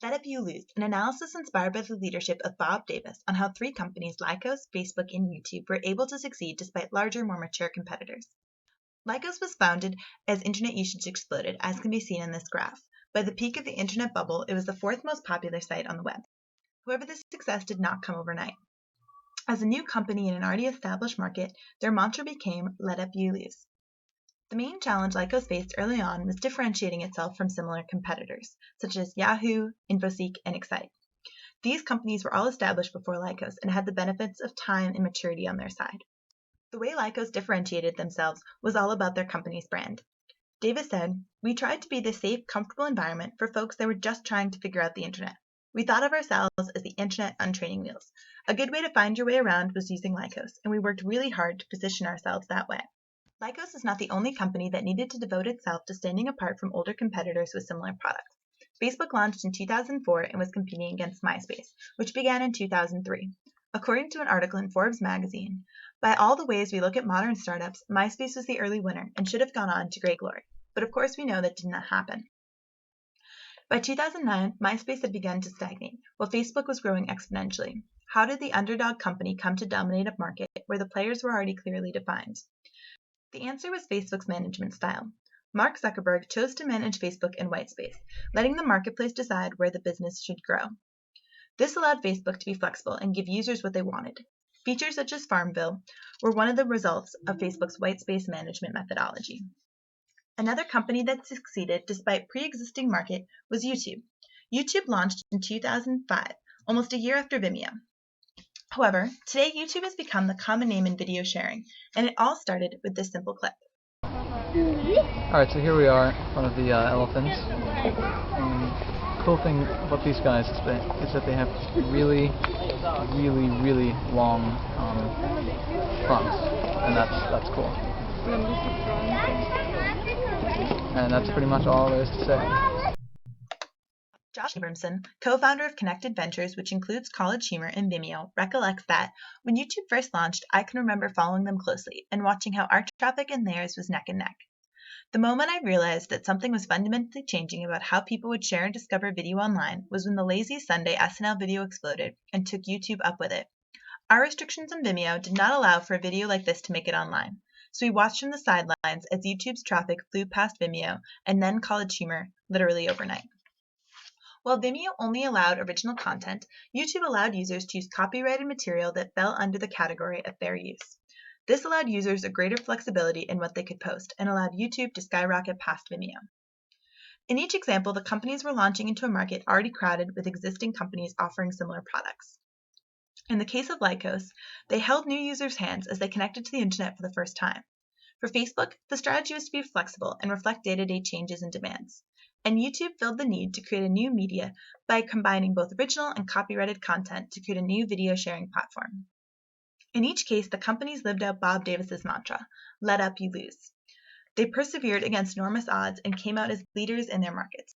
Let Up You Lose, an analysis inspired by the leadership of Bob Davis on how three companies, Lycos, Facebook, and YouTube, were able to succeed despite larger, more mature competitors. Lycos was founded as internet usage exploded, as can be seen in this graph. By the peak of the internet bubble, it was the fourth most popular site on the web. However, this success did not come overnight. As a new company in an already established market, their mantra became Let Up You Lose. The main challenge Lycos faced early on was differentiating itself from similar competitors, such as Yahoo, InfoSeek, and Excite. These companies were all established before Lycos and had the benefits of time and maturity on their side. The way Lycos differentiated themselves was all about their company's brand. Davis said, "We tried to be the safe, comfortable environment for folks that were just trying to figure out the internet. We thought of ourselves as the internet on training wheels. A good way to find your way around was using Lycos, and we worked really hard to position ourselves that way." Lycos is not the only company that needed to devote itself to standing apart from older competitors with similar products. Facebook launched in 2004 and was competing against MySpace, which began in 2003. According to an article in Forbes magazine, by all the ways we look at modern startups, MySpace was the early winner and should have gone on to great glory. But of course we know that did not happen. By 2009, MySpace had begun to stagnate, while Facebook was growing exponentially. How did the underdog company come to dominate a market where the players were already clearly defined? The answer was Facebook's management style. Mark Zuckerberg chose to manage Facebook in white space, letting the marketplace decide where the business should grow. This allowed Facebook to be flexible and give users what they wanted. Features such as Farmville were one of the results of Facebook's white space management methodology. Another company that succeeded despite pre-existing market was YouTube. YouTube launched in 2005, almost a year after Vimeo. However, today YouTube has become the common name in video sharing, and it all started with this simple clip. Alright, so here we are in front of the elephants. Cool thing about these guys is that they have really long fronts, and that's cool. And that's pretty much all there is to say. Josh Abramson, co-founder of Connected Ventures, which includes College Humor and Vimeo, recollects that, "When YouTube first launched, I can remember following them closely and watching how our traffic and theirs was neck and neck. The moment I realized that something was fundamentally changing about how people would share and discover video online was when the Lazy Sunday SNL video exploded and took YouTube up with it. Our restrictions on Vimeo did not allow for a video like this to make it online, so we watched from the sidelines as YouTube's traffic flew past Vimeo and then College Humor literally overnight." While Vimeo only allowed original content, YouTube allowed users to use copyrighted material that fell under the category of fair use. This allowed users a greater flexibility in what they could post and allowed YouTube to skyrocket past Vimeo. In each example, the companies were launching into a market already crowded with existing companies offering similar products. In the case of Lycos, they held new users' hands as they connected to the internet for the first time. For Facebook, the strategy was to be flexible and reflect day-to-day changes and demands. And YouTube filled the need to create a new media by combining both original and copyrighted content to create a new video sharing platform. In each case, the companies lived out Bob Davis's mantra, "Let Up You Lose." They persevered against enormous odds and came out as leaders in their markets.